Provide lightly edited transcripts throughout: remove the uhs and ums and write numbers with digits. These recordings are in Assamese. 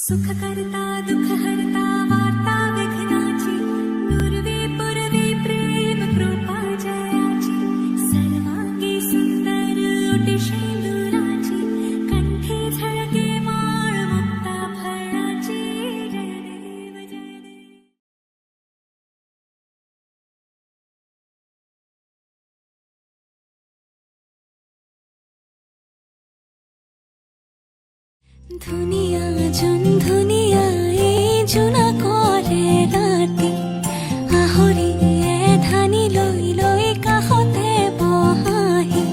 सुख करता दुख हरता वार्ता विघ्नाची पूर्वे पूर्वे प्रेम कृपा जयाची सर्वांगी सुंदर ओटी शेंदुराची कंठे झळके माळ मुक्ता फळाची जय देव जय देव दुनिया जुन दुनिया ए जुना करे राती आहुरी ए धानी লৈ লৈ কাষতে বহাহি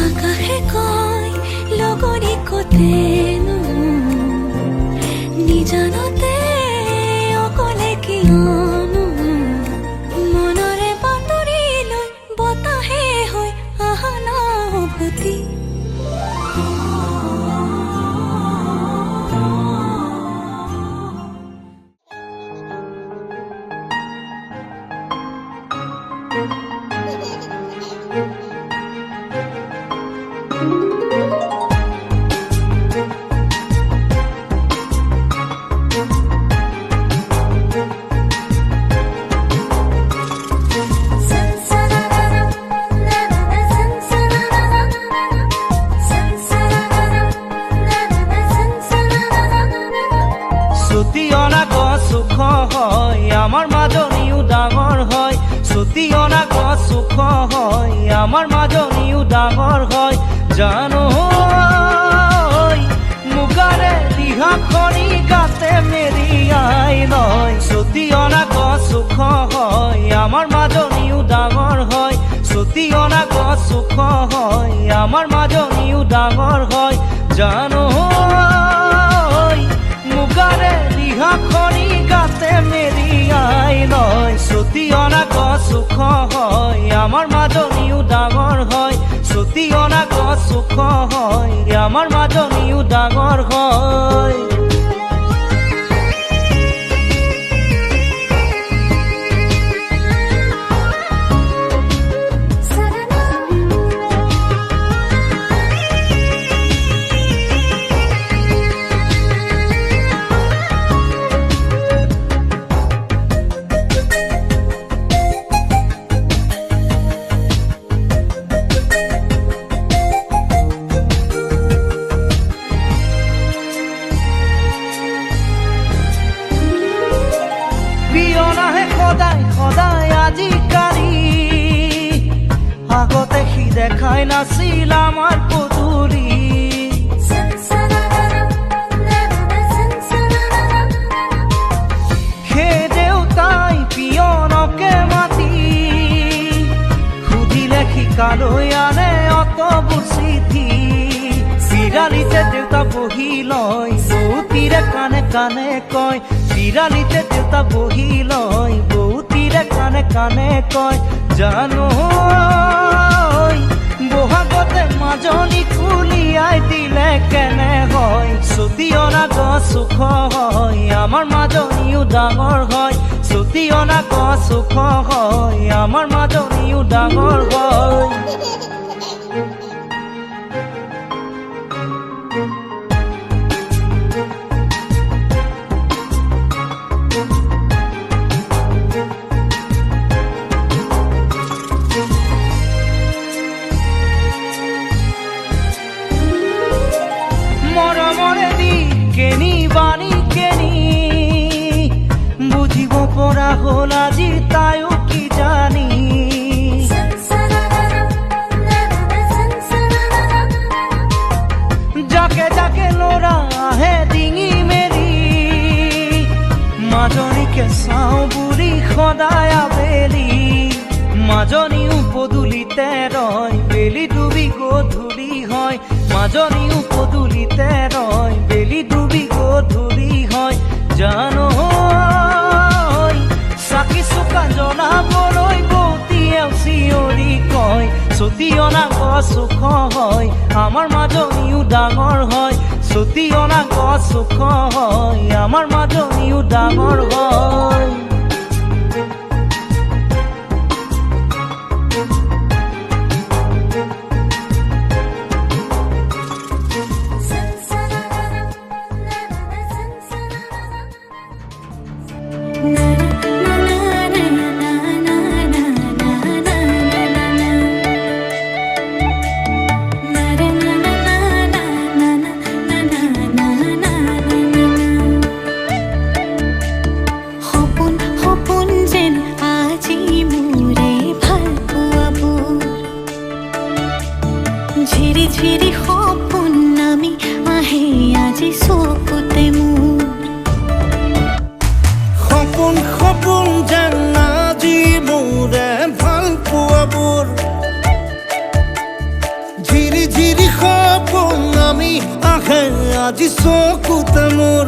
আকাশে কয় লগৰী কতেনো নিজানতে মনৰে বাতৰি লৈ বতাহে হৈ আহা না উভতি সুখ হয় আমাৰ মাজনীও ডাঙৰ হয় ছুটি অনা গছ সুখ হয় আমাৰ মাজনীও ডাঙৰ হয় জানো মুগাৰে দিহাখনি গাতে মেৰিয়াই লয় ছুটি অনা গছ সুখ হয় আমাৰ মাজনীও ডাঙৰ হয় ছুটি অনা গছ সুখ হয় আমাৰ মাজনীও ডাঙৰ হয় জানো মুগাৰে দিহাখনি গাতে মেৰিয়াই লয় ছুটি অনা গছ সুখ হয় আমাৰ মাজনীও ডাঙৰ হয় ছুটি অনা গছ সুখ হয় আমাৰ মাজনীও ডাঙৰ হয় সদায় আজিকালি আগতে সি দেখাই নাছিল আমাৰ পদূলি সে দেউতাই পিয়নকে মাতি সুধিলে শিকালৈ আনে অতবোৰ চিঠি বিৰালিতে দেউতা বহি লয় বৌতিৰে কাণে কাণে কয় বিৰালিতে দেউতা বহি লয় বৌতিৰে কাণে কাণে কয় জানো বহাগতে মাজনী কুলিয়াই দিলে কেনে হয় ছুটি অনা গছ সুখ হয় আমাৰ মাজনীও ডাঙৰ হয় ছুটি অনা গছ সুখ হয় আমাৰ মাজনীও ডাঙৰ হয় মৰমৰে দি কেনি বাণী কেনি বুজিব পৰা হ'ল আজি তাইও কি জানি যাকে যাকে ল'ৰা আহে ডিঙি মেলি মাজনীকে চাওঁ বুলি সদায় আবেলি মাজনীও পদূলিতে ৰয় বেলি ডুবি গধূলি হয় মাজনীও পদূলিতে ৰয় বেলি ডুবি গধূলি হয় জানো চাকি চুকা জ্বলাবলৈ বৌতিয়েও চিঞৰি কয় ছুটি অনা গছ সুখ হয় আমাৰ মাজনীও ডাঙৰ হয় ছুটি অনা গছ সুখ হয় আমাৰ মাজনীও ডাঙৰ হয় যেন আজি মোৰে ভাল পোৱাবোৰ ঝিৰি ঝিৰি সপোন আমি আহে আজি চকুতে মোৰ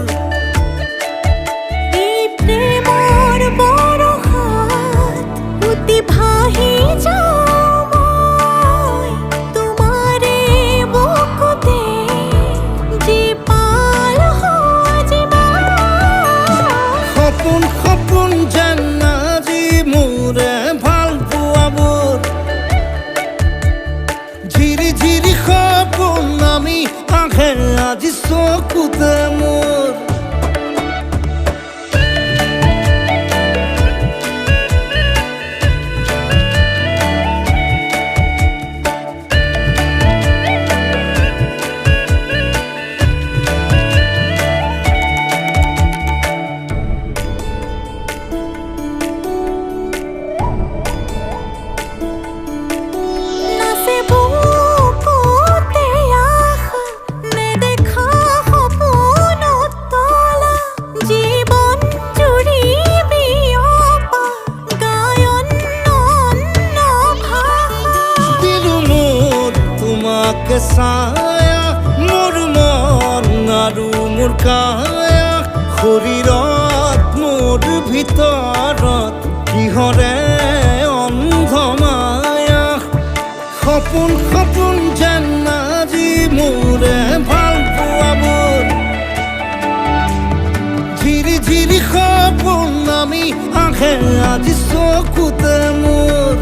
এই প্ৰেমৰ বৰষাত উটি ভাহি যাওঁ মই তোমাৰে বুকুতে জীপাল সজীৱা সপোন সপোন যেন আজি মোৰে ভাল পোৱাবোৰ ঝিৰি ঝিৰি সপোন আমি আহে আজি চকুতে মোৰ নাচে বুকুতে আশা নেদেখা সপোনত তলা জীৱন জুৰি বিয়পা গায়ন অন্য ভাষা দিলো মোৰ তোমাকে ছায়া মোৰ মন আৰু মোৰ কায়া শৰীৰত মোৰ ভিতৰত কিহৰে অন্ধ মায়া সপোন সপোন যেন আজি মোৰে ভাল পোৱাবোৰ ঝিৰি ঝিৰি সপোন আমি আহে আজি চকুতে মোৰ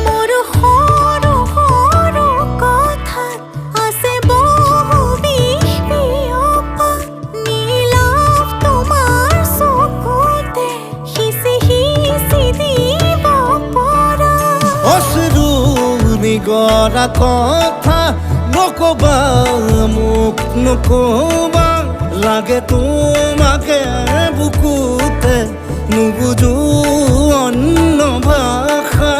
মোৰ সৰু সৰু কথাত আছে বহু বিষ বিয়পা নীলাভ তোমাৰ চকুতে সিঁচি সিঁচি দিব পৰা অশ্ৰু নিগৰা কথা নকবা মোক নকবা লাগে তোমাকে বুকুতে নুবুজো অন্য ভাষা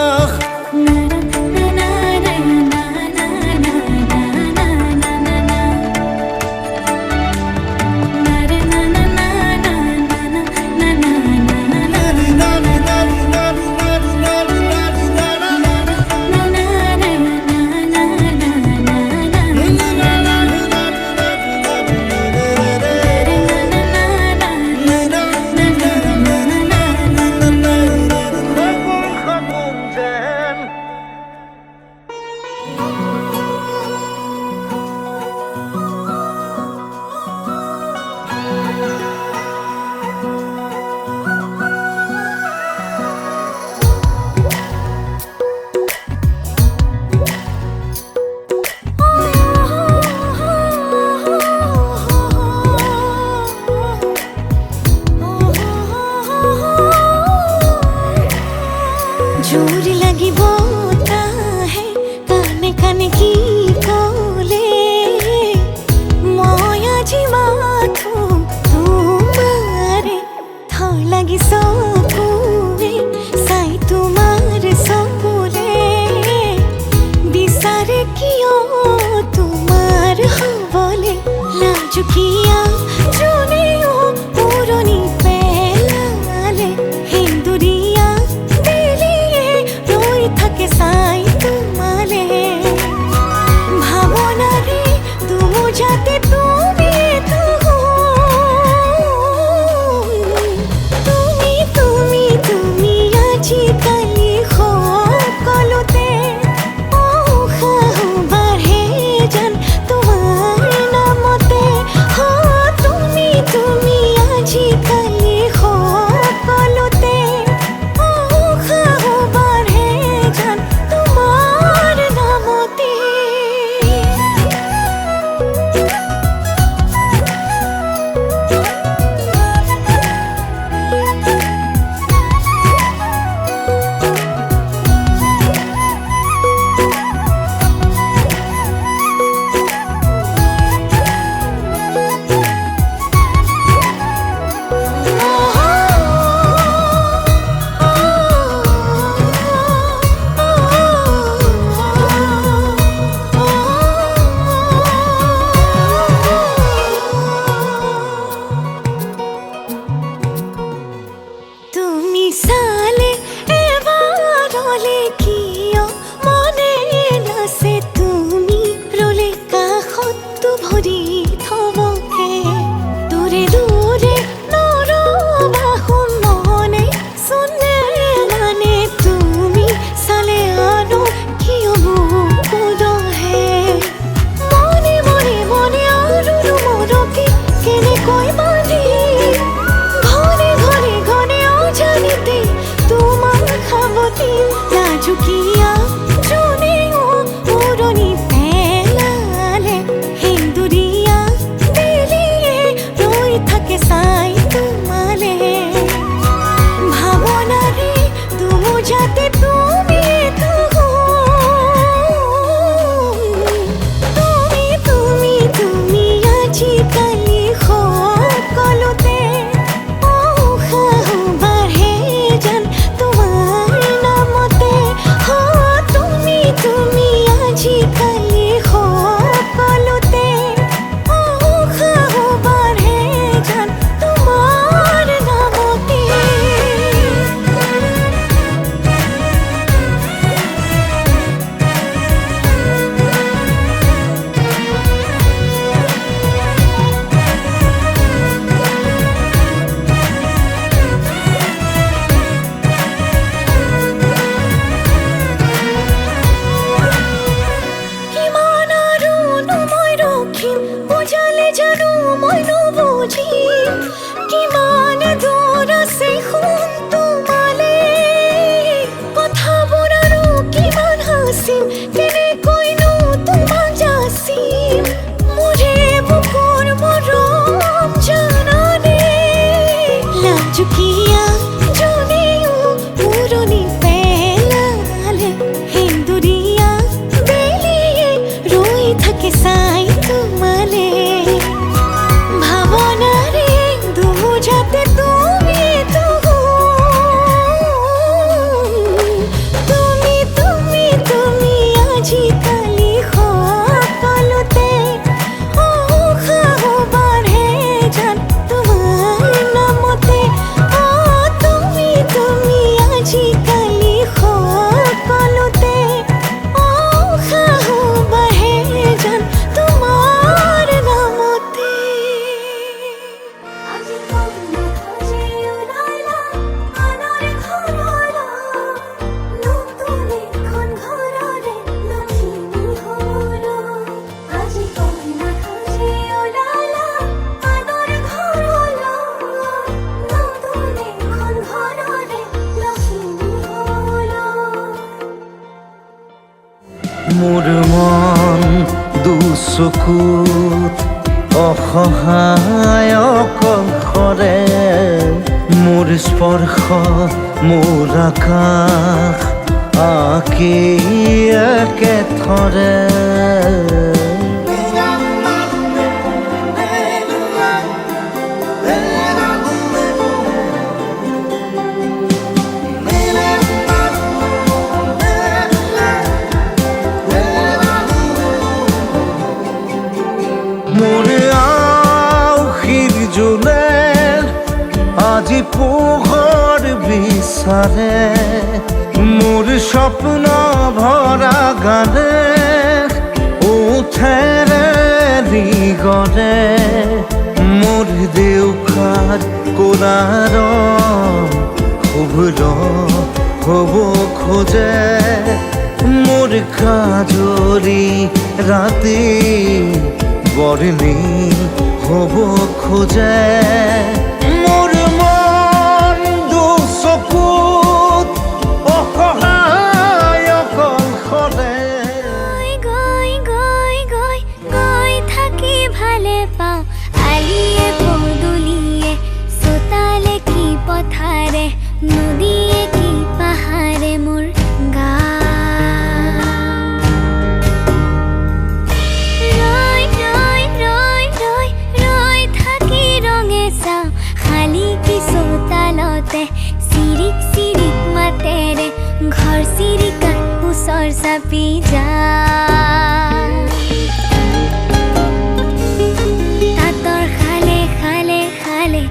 জোৰ লাগিব তাহে কানে কানে কি কলে মই আজি মাথো তোমাৰে থৰ লাগি চকুৱে চাই তোমাৰ চকুলে বিচাৰে কিয় তোমাৰ হবলে লাজুকীয়া জুনিও পুৰণি পেলালে হিন্দুৰীয়া থাকে চাই তোমালে ভাৱনাৰে তুমি যাতে তুমি তুমি তুমি তুমি আজিকালি সকলোতে উশাহ বাঢ়ে যেন তোমাৰ নামতে থাকে চাই তোমালে ভাৱনাৰে দুমুজাতে তুমি তুমি আজিকালি সকলোতে উশাহ বাঢ়ে যেন তোমাৰ নামতে তুমি আজিকালি সকলোতে উশাহ বাঢ়ে যেন তোমাৰ নামতে বুজালে জানো মই নুবুজিম কিমান দূৰ আছে সোণ তোমালে কথাবোৰ আৰু কিমান হাচিম কেনেকৈনো তোমাক যাচিম মোৰে বুকুৰ মৰম জানানে লাজুকীয়া জনেও পুৰণি পেলালে সেন্দুৰীয়া বেলিয়ে ৰৈ থাকে চাই তোমালে ভাৱনাৰে দুমুজাতে তুমি আজিকালি সকলোতে উশাহ বাঢ়ে যেন তোমাৰ নামতে তুমি আজিকালি সকলোতে উশাহ বাঢ়ে যেন তোমাৰ নামতে মোৰ মন দুচকুত অসহায় অকলশৰে মোৰ স্পৰ্শ মোৰ আকাশ আঁকি একেথৰে মোৰ আউসীৰ জোলে আজি পোহৰ বিচাৰে মোৰ স্বপ্ন ভৰা গানে উঠেৰে গৰে মোৰ দেউখাৰ কোলাৰ শুভ্ৰ হ'ব খোজে মোৰ কাজৰি ৰাতি বৰ্ণি হ'ব খোজে মোৰ মন দুচকুত অসহায় অকলশৰে গৈ থাকি ভালে পাওঁ আলিয়ে পদূলিয়ে চোতালে কি পথাৰে নদীয়ে কি পাহাৰে মোৰ চিৰিক চিৰিক মাতেৰে ঘৰ চিৰিকাত ওচৰ চাপি তাঁতৰ খালে খালে খালে